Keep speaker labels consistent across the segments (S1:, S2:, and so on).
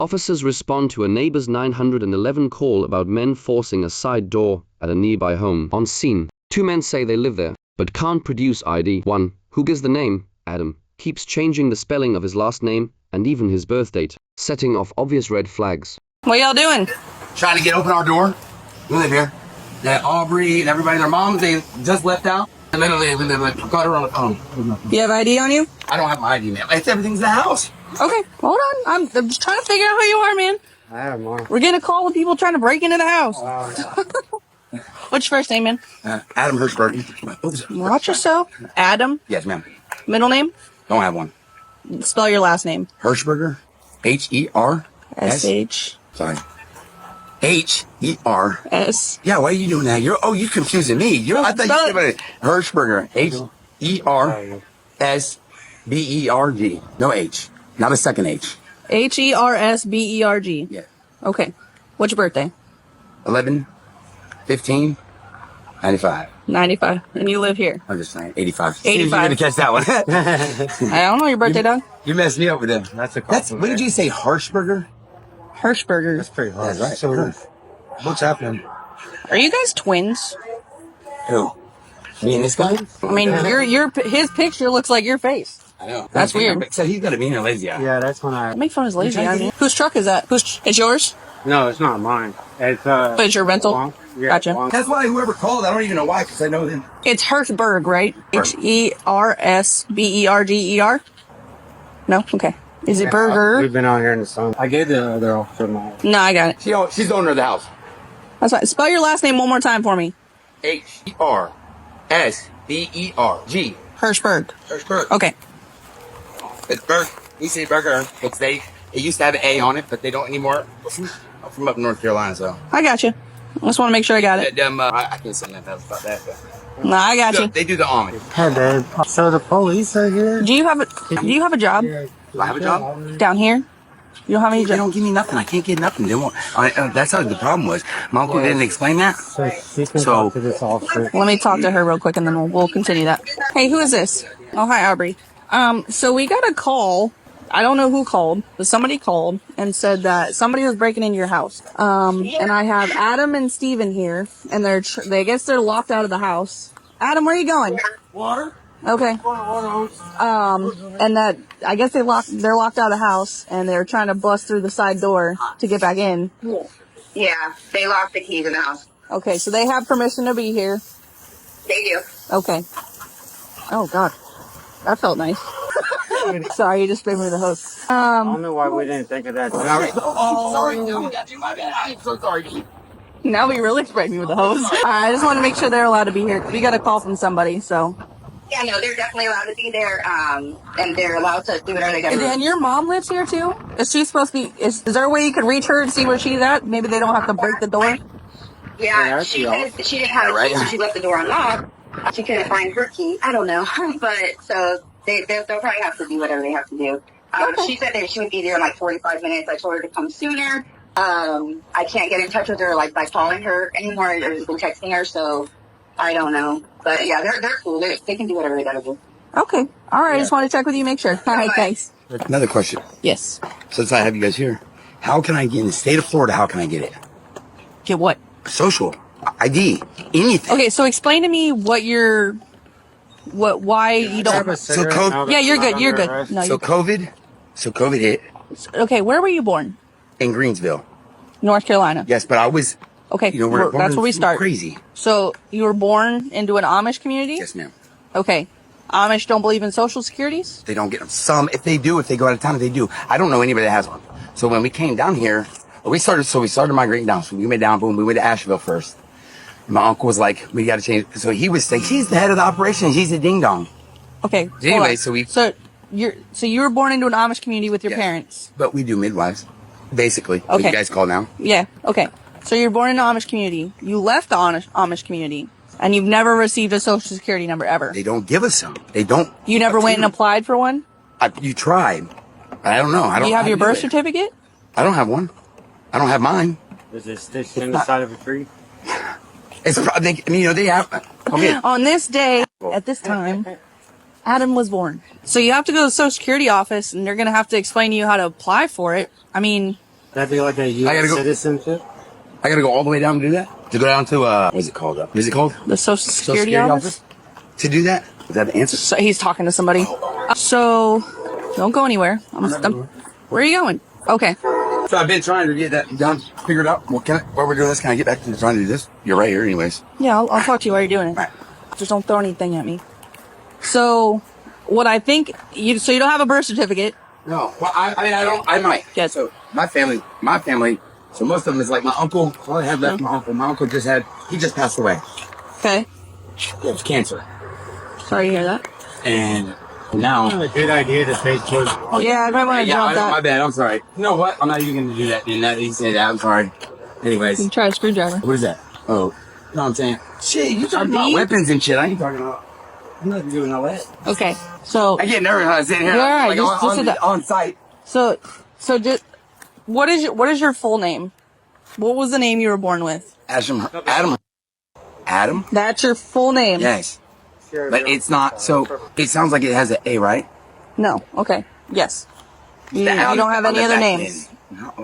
S1: Officers respond to a neighbor's 911 call about men forcing a side door at a nearby home. On scene, 2 men say they live there, but can't produce ID. One, who gives the name, Adam, keeps changing the spelling of his last name and even his birth date, setting off obvious red flags.
S2: What y'all doing?
S3: Trying to get open our door. We live here. That Aubrey and everybody, their moms, they just left out. And literally, we live like, got her on the phone.
S2: You have ID on you?
S3: I don't have my ID, man. It's everything's in the house.
S2: Okay, hold on. I'm just trying to figure out who you are, man.
S4: I have more.
S2: We're getting a call with people trying to break into the house. What's your first name, man?
S3: Adam Hirschberg. Oops.
S2: Watch yourself. Adam.
S3: Yes, ma'am.
S2: Middle name?
S3: Don't have one.
S2: Spell your last name.
S3: Hirschberger. H-E-R-S.
S2: S-H.
S3: Sorry. H-E-R.
S2: S.
S3: Yeah, why are you doing that? You're confusing me. I thought you said Hirschberger. H-E-R-S-B-E-R-G. No H. Not a second H.
S2: H-E-R-S-B-E-R-G.
S3: Yeah.
S2: Okay. What's your birthday?
S3: 11/15/95.
S2: 95. And you live here?
S3: I'm just saying. 85.
S2: 85.
S3: You're going to catch that one.
S2: I don't know your birthday, dog.
S3: You messed me up with them.
S4: That's a compliment.
S3: What did you say, Hirschberger?
S2: Hirschberger.
S4: That's pretty hard.
S3: That's right.
S4: So, what's happening?
S2: Are you guys twins?
S3: Who? Me and this guy?
S2: I mean, his picture looks like your face.
S3: I know.
S2: That's weird.
S3: Except he's got to be in a lazy eye.
S4: Yeah, that's when I...
S2: Don't make fun of his lazy eye, man. Whose truck is that? It's yours?
S4: No, it's not mine. It's
S2: But it's your rental?
S4: Yeah,
S2: Gotcha.
S3: That's why whoever called, I don't even know why, because I know them.
S2: It's Hirschberg, right? H-E-R-S-B-E-R-G-E-R? No? Okay. Is it burger?
S4: We've been out here in the sun. I gave the other officer mine.
S2: No, I got it.
S3: She's the owner of the house.
S2: That's fine. Spell your last name one more time for me.
S3: H-E-R-S-B-E-R-G.
S2: Hirschberg.
S3: Hirschberg.
S2: Okay.
S3: It's Berg. We say burger. It used to have an A on it, but they don't anymore. I'm from up in North Carolina, so.
S2: I got you. I just want to make sure I got it.
S3: I can't say nothing else about that. But.
S2: No, I got you.
S3: They do the Amish.
S4: Hey, babe. So the police are here?
S2: Do you have a job
S3: Do I have a job?
S2: down here? You don't have any
S3: They
S2: job?
S3: don't give me nothing. I can't get nothing. They won't. That's how the problem was. My uncle didn't explain that.
S4: So she can talk to this officer.
S2: Let me talk to her real quick and then we'll continue that. Hey, who is this? Oh, hi, Aubrey. So we got a call. I don't know who called, but somebody called and said that somebody was breaking into your house. And I have Adam and Steven here, and I guess they're locked out of the house. Adam, where are you going?
S4: Water?
S2: Okay. And that I guess they're locked out of the house, and they're trying to bust through the side door to get back in.
S5: Yeah, they lost the keys in the house.
S2: Okay, so they have permission to be here.
S5: They do.
S2: Okay. Oh God, that felt nice. Sorry, you just sprayed me with a hose.
S4: I don't know why we didn't think of that.
S3: Sorry. My bad. I'm so sorry.
S2: Now he really sprayed me with a hose. I just want to make sure they're allowed to be here. We got a call from somebody, so.
S5: Yeah, no, they're definitely allowed to be there, and they're allowed to do whatever they got to do.
S2: And your mom lives here too? Is she supposed to be? Is there a way you could reach her and see where she's at? Maybe they don't have to break the door.
S5: Yeah, she didn't have a key, so she left the door unlocked. She couldn't find her key. I don't know, but so they'll probably have to do whatever they have to do.
S2: Okay.
S5: She said that she would be there in like 45 minutes. I told her to come sooner. I can't get in touch with her like by calling her anymore or texting her, so I don't know. But yeah, they're cool. They can do whatever they gotta do.
S2: Okay. All right. I just want to check with you, make sure. All right. Thanks.
S3: Another question.
S2: Yes.
S3: Since I have you guys here, how can I get in the state of Florida? How can I get it?
S2: Get what?
S3: Social, ID, anything.
S2: Okay. So explain to me why you don't. Yeah, you're good. You're good. No,
S3: So COVID hit
S2: okay. Where were you born?
S3: in Greensville.
S2: North Carolina.
S3: Yes, but I was.
S2: Okay. That's where we start.
S3: Crazy.
S2: So you were born into an Amish community?
S3: Yes, ma'am.
S2: Okay. Amish don't believe in social securities?
S3: They don't get them. Some, if they do, if they go out of town, if they do. I don't know anybody that has one. So when we came down here, we started migrating down. So we went down, boom, we went to Asheville first. And my uncle was like, we got to change. So he was saying, he's the head of the operation. He's a ding dong.
S2: Okay.
S3: Anyway,
S2: so you were born into an Amish community with your parents?
S3: But we do midwives, basically.
S2: Okay.
S3: What you guys call now.
S2: Yeah. Okay. So you're born in an Amish community. You left the Amish community, and you've never received a social security number ever.
S3: They don't give us some. They don't.
S2: You never went and applied for one?
S3: You tried. I don't know.
S2: Do you have your birth certificate?
S3: I don't have one. I don't have mine.
S4: Is it stitched in the side of a tree?
S3: It's probably, they have.
S2: On this day, at this time, Adam was born. So you have to go to the Social Security office, and they're going to have to explain to you how to apply for it. I mean,
S4: That'd be like a
S3: I gotta
S4: U.S.
S3: go-
S4: citizenship.
S3: I gotta go all the way down to do that? To go down to, what is it called? What is it called?
S2: The Social Security office?
S3: To do that? Is that the answer?
S2: So he's talking to somebody. So, don't go anywhere. Where are you going? Okay.
S3: So I've been trying to get that done, figured out. Well, while we're doing this, can I get back to trying to do this? You're right here anyways.
S2: Yeah, I'll talk to you while you're doing it.
S3: Right.
S2: Just don't throw anything at me. So, what I think, so you don't have a birth certificate.
S3: No. Well, I might.
S2: Yeah.
S3: So my family, so most of them is like my uncle. All I have left my uncle. My uncle he just passed away.
S2: Okay.
S3: It was cancer.
S2: Sorry to hear that.
S3: And now.
S4: It's a good idea to take kids.
S2: Yeah, I might want to jump that.
S3: My bad. I'm sorry. You know what? I'm not even going to do that. He said that. I'm sorry. Anyways.
S2: You can try a screwdriver.
S3: What is that? Oh. You know what I'm saying? Shit, you talking about weapons and shit. I ain't talking about. I'm not doing all that.
S2: Okay, so.
S3: I get nervous when I sit here.
S2: You're all right.
S3: Like on site.
S2: So just, what is your full name? What was the name you were born with?
S3: Adam.
S2: That's your full name?
S3: Yes. But it's not, so it sounds like it has an A, right?
S2: No. Okay. Yes. You don't have any other names.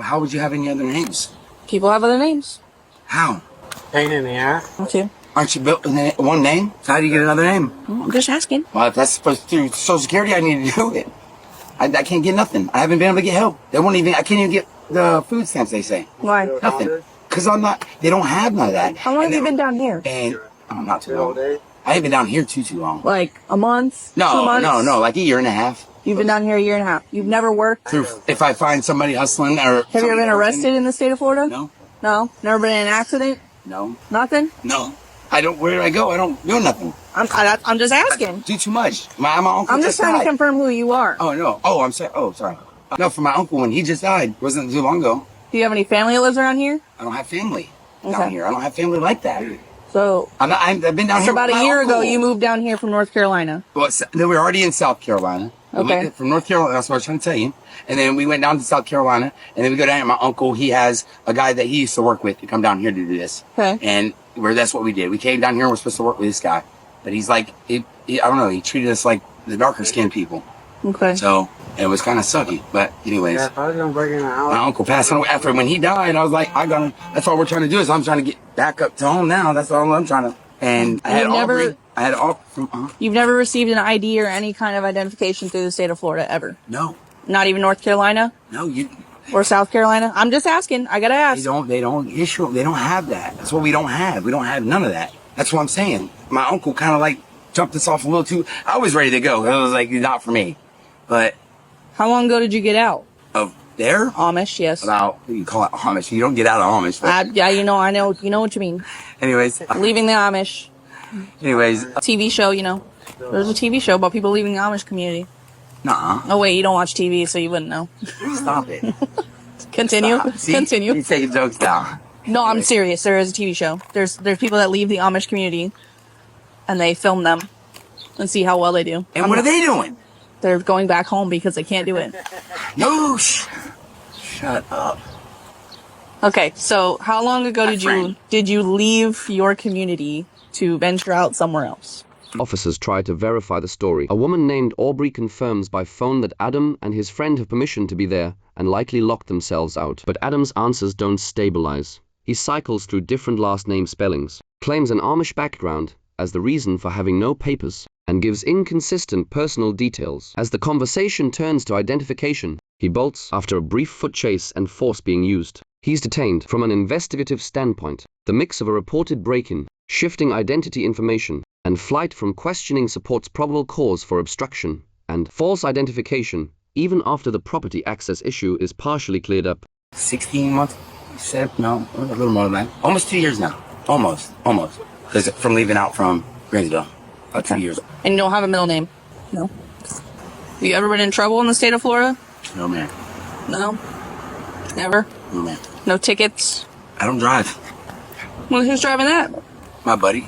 S3: How would you have any other names?
S2: People have other names.
S3: How?
S4: Pain in the ass.
S2: Okay.
S3: Aren't you built in one name? So how do you get another name?
S2: I'm just asking.
S3: Well, if that's supposed to through Social Security, I need to do it. I can't get nothing. I haven't been able to get help. I can't even get the food stamps, they say.
S2: Why?
S3: Nothing. Because they don't have none of that.
S2: How long have you been down here?
S3: And, not too long. I haven't been down here too long.
S2: Like a month? 2
S3: No,
S2: months?
S3: like a year and a half.
S2: You've been down here a year and a half. You've never worked?
S3: If I find somebody hustling or...
S2: Have you ever been arrested in the state of Florida?
S3: No.
S2: No? Never been in an accident?
S3: No.
S2: Nothing?
S3: No. Where do I go? I don't do nothing.
S2: I'm just asking.
S3: I do too much. My uncle
S2: I'm just trying to confirm who you are.
S3: Oh, no. Oh, I'm sorry. Oh, sorry. No, for my uncle, when he just died, wasn't too long ago.
S2: Do you have any family that lives around here?
S3: I don't have family down here. I don't have family like that.
S2: So,
S3: I've been down here.
S2: About a year ago, you moved down here from North Carolina.
S3: Well, no, we were already in South Carolina.
S2: Okay.
S3: From North Carolina, that's what I was trying to tell you. And then we went down to South Carolina, and then we go down, and my uncle, he has a guy that he used to work with to come down here to do this.
S2: Okay.
S3: And that's what we did. We came down here and we're supposed to work with this guy. But he's like, I don't know, he treated us like the darker skinned people.
S2: Okay.
S3: So, it was kind of sucky. But anyways,
S4: Yeah, if I was gonna break in the house.
S3: my uncle passed away after when he died. I was like, that's all we're trying to do is I'm trying to get back up to home now. That's all I'm trying to. And I had
S2: You've never received an ID or any kind of identification through the state of Florida ever?
S3: No.
S2: Not even North Carolina?
S3: No,
S2: Or South Carolina? I'm just asking. I gotta ask.
S3: They don't issue them. They don't have that. That's what we don't have. We don't have none of that. That's what I'm saying. My uncle kind of like jumped us off a little too. I was ready to go. I was like, not for me. But.
S2: How long ago did you get out?
S3: Of there?
S2: Amish, yes.
S3: About, you call it Amish. You don't get out of Amish. But
S2: Yeah, you know what you mean.
S3: anyways.
S2: Leaving the Amish.
S3: Anyways.
S2: TV show, There's a TV show about people leaving the Amish community.
S3: Nuh-uh.
S2: Oh wait, you don't watch TV, so you wouldn't know.
S3: Stop it.
S2: Continue.
S3: Stop. See,
S2: Continue.
S3: He's taking jokes down.
S2: No, I'm serious. There is a TV show. There's people that leave the Amish community, and they film them, and see how well they do.
S3: And what are they doing?
S2: They're going back home because they can't do it.
S3: No, shut up.
S2: Okay, so how long ago did you leave your community to venture out somewhere else?
S1: Officers try to verify the story. A woman named Aubrey confirms by phone that Adam and his friend have permission to be there and likely locked themselves out. But Adam's answers don't stabilize. He cycles through different last name spellings, claims an Amish background as the reason for having no papers, and gives inconsistent personal details. As the conversation turns to identification, he bolts after a brief foot chase and force being used. He's detained. From an investigative standpoint, the mix of a reported break-in, shifting identity information, and flight from questioning supports probable cause for obstruction and false identification, even after the property access issue is partially cleared up.
S3: 16 months? No, a little more than that. Almost 2 years now. Almost. Because from leaving out from Greensville. About 2 years.
S2: And you don't have a middle name? No. Have you ever been in trouble in the state of Florida?
S3: No, man.
S2: No? Never?
S3: No, man.
S2: No tickets?
S3: I don't drive.
S2: Well, who's driving that?
S3: My buddy.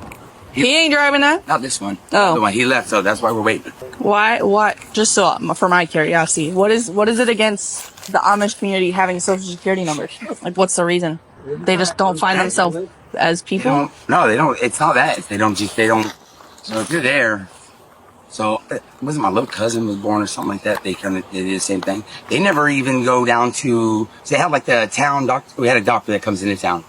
S2: He ain't driving that?
S3: Not this one.
S2: Oh.
S3: The one he left, so that's why we're waiting.
S2: Why? Just so, for my curiosity, what is it against the Amish community having social security numbers? Like, what's the reason? They just don't find themselves as people?
S3: No, they don't. It's not that. They don't. So if you're there, So it wasn't my little cousin was born or something like that. They did the same thing. They never even go down to. So they have like the town doctor. We had a doctor that comes into town.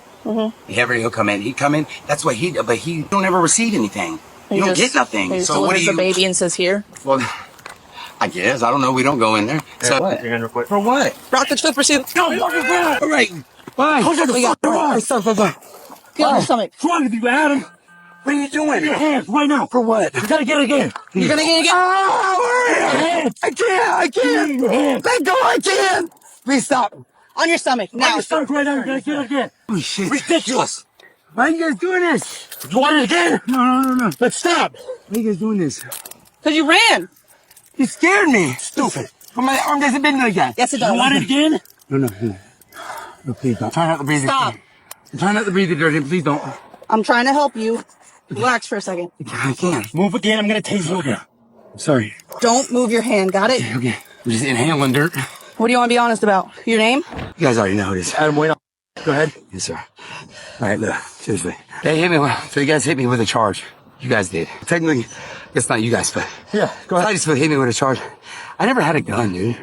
S3: He'll come in. He'd come in. That's what he. But he don't ever receive anything. You don't get nothing.
S2: He
S3: So what do you?
S2: The baby and says here.
S3: Well, I guess I don't know. We don't go in there. So
S4: What?
S3: for what?
S2: Brought the trip pursuit.
S3: No, all right. Bye. Hold on the fuck door.
S2: Get on your stomach.
S4: What's wrong with you, Adam?
S3: What are you doing?
S4: Your hands right now.
S3: For what?
S4: You gotta get it again.
S2: You're gonna get it again.
S3: Oh, I can't.
S4: Your hands.
S3: Let go. I can't. Please stop.
S2: On your stomach.
S4: Now.
S2: Now.
S4: Your stomach right now. You gotta get it again.
S3: Holy shit.
S4: Ridiculous.
S3: Why are you guys doing this?
S4: You want it again?
S3: No.
S4: Let's stop.
S3: Why are you guys doing this?
S2: Because you ran.
S3: You scared me. Stupid. But my arm doesn't bend like that.
S2: Yes, it does.
S4: You want it again?
S3: No, please don't. Try not to breathe.
S2: Stop.
S3: Try not to breathe it dirty. Please don't.
S2: I'm trying to help you. Relax for a second.
S3: I can't.
S4: Move again. I'm gonna tase you again.
S3: I'm sorry.
S2: Don't move your hand. Got it?
S3: Okay. I'm just inhaling dirt.
S2: What do you want to be honest about? Your name?
S3: You guys already know who it is.
S4: Adam, wait up. Go ahead.
S3: Yes, sir. All right, look. Seriously. They hit me. So you guys hit me with a charge. You guys did. Technically, it's not you guys, but
S4: Yeah, go ahead.
S3: I just hit me with a charge. I never had a gun, dude.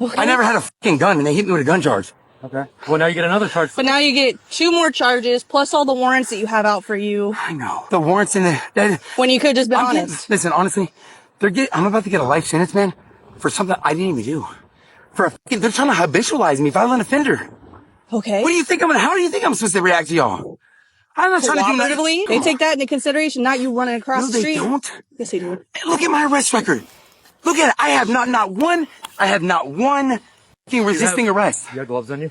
S2: Okay.
S3: I never had a fucking gun, and they hit me with a gun charge.
S4: Okay. Well, now you get another charge.
S2: But now you get 2 more charges, plus all the warrants that you have out for you.
S3: I know. The warrants in the.
S2: When you could just be
S3: I'm
S2: honest.
S3: listen, honestly, I'm about to get a life sentence, man, for something I didn't even do. They're trying to habitualize me, violent offender.
S2: Okay.
S3: What do you think how do you think I'm supposed to react to y'all? I'm not trying to do nothing.
S2: Cooperatively, they take that into consideration, not you running across
S3: No,
S2: the
S3: they
S2: street.
S3: don't.
S2: Yes, they do.
S3: Look at my arrest record. Look at it. I have not one fucking resisting arrest.
S4: You have gloves on you?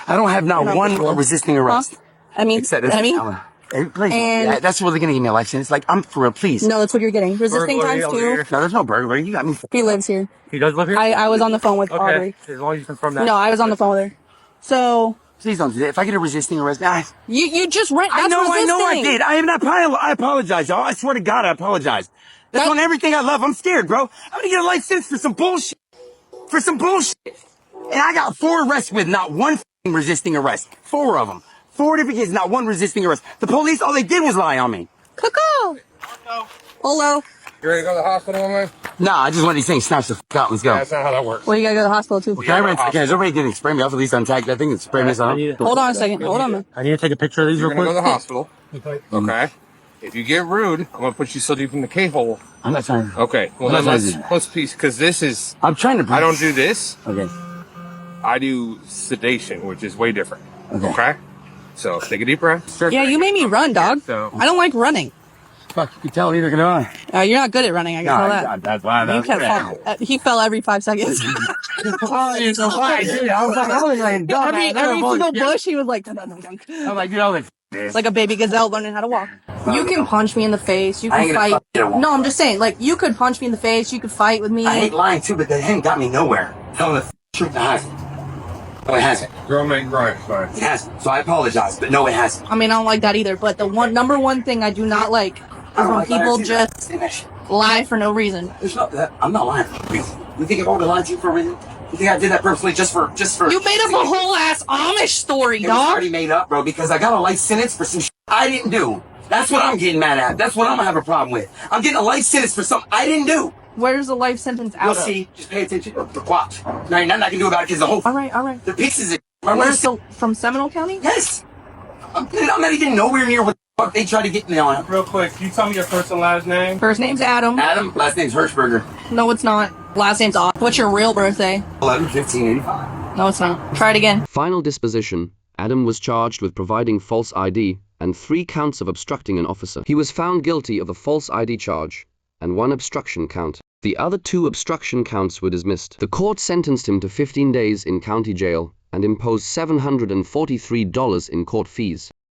S3: I don't have not one resisting arrest.
S2: I mean,
S3: Except this. Hey, please.
S2: And-
S3: Yeah, that's really gonna give me a life sentence. Like, I'm for real, please.
S2: no, that's what you're getting. Resisting
S4: Burglary
S2: times
S4: over
S2: 2.
S4: here.
S3: No, there's no burglary. You got me.
S2: He lives here.
S4: He does live here?
S2: I was on the phone with
S4: Okay.
S2: Audrey.
S4: As long as you confirm that.
S2: No, I was on the phone with her. So,
S3: Please don't do that. If I get a resisting arrest,
S2: you just ran.
S3: I
S2: That's
S3: know I
S2: resisting.
S3: did. I apologize, y'all. I swear to God, I apologize. That's on everything I love. I'm scared, bro. I'm gonna get a life sentence for some bullshit. And I got 4 arrests with not one fucking resisting arrest. 4 of them. 4 different kids, not one resisting arrest. The police, all they did was lie on me.
S2: Cuckoo. Hello.
S6: You ready to go to the hospital, man?
S3: Nah, I just want these things snatched the fuck out. Let's go.
S6: That's not how that works.
S2: Well, you gotta go to the hospital too.
S3: Can I rent? Okay, is everybody getting spray me off? At least untag that thing and spray me something.
S2: Hold on a second. Hold on, man.
S4: I need to take a picture of these
S6: You're
S4: real
S6: gonna go to
S4: quick.
S6: the hospital. Okay. If you get rude, I'm gonna put you so deep in the K-hole.
S3: I'm not trying.
S6: Okay. Well, then let's piece, because this is,
S3: I'm trying to.
S6: I don't do this.
S3: Okay.
S6: I do sedation, which is way different.
S3: Okay.
S6: Okay? So, take a deep breath. Sure.
S2: Yeah, you made me run, dog.
S6: So-
S2: I don't like running.
S3: Fuck, you can tell either can I.
S2: You're not good at running. I can tell that.
S3: That's why.
S2: You kept fall. He fell every 5 seconds.
S3: Oh, you're so fine, dude. I was like, dog.
S2: every single bush, he was like, dunk, dunk, dunk.
S3: I'm like, dude, I was like,
S2: Like a baby gazelle learning how to walk. You can punch me in the face. You
S3: I ain't
S2: can
S3: gonna
S2: fight.
S3: fuck you.
S2: No, I'm just saying, like, you could punch me in the face. You could fight with me.
S3: I hate lying too, but that ain't got me nowhere. Telling the truth, it hasn't. No, it hasn't.
S6: Girl make right, sorry.
S3: It hasn't. So I apologize, but no, it hasn't.
S2: I mean, I don't like that either. But the number one thing I do not like is when people just lie for no reason.
S3: There's no, I'm not lying for a reason. You think I've already lied to you for a reason? You think I did that purposely just for?
S2: You made up a whole ass Amish story,
S3: It was
S2: dog.
S3: already made up, bro, because I got a life sentence for some shit I didn't do. That's what I'm getting mad at. That's what I'm gonna have a problem with. I'm getting a life sentence for something I didn't do.
S2: Where's the life sentence out
S3: You'll
S2: of?
S3: see. Just pay attention. Watch. Now, ain't nothing I can do about it because the whole
S2: All right.
S3: the pieces of my
S2: Where's
S3: life.
S2: from Seminole County?
S3: Yes. I'm not even nowhere near what the fuck they tried to get me on.
S6: Real quick, can you tell me your first and last name?
S2: First name's Adam.
S3: Adam, last name's Hirschberger.
S2: No, it's not. Last name's Odd. What's your real birthday?
S3: 11/15/85.
S2: No, it's not. Try it again.
S1: Final disposition, Adam was charged with providing false ID and 3 counts of obstructing an officer. He was found guilty of the false ID charge and 1 obstruction count. The other 2 obstruction counts were dismissed. The court sentenced him to 15 days in county jail and imposed $743 in court fees.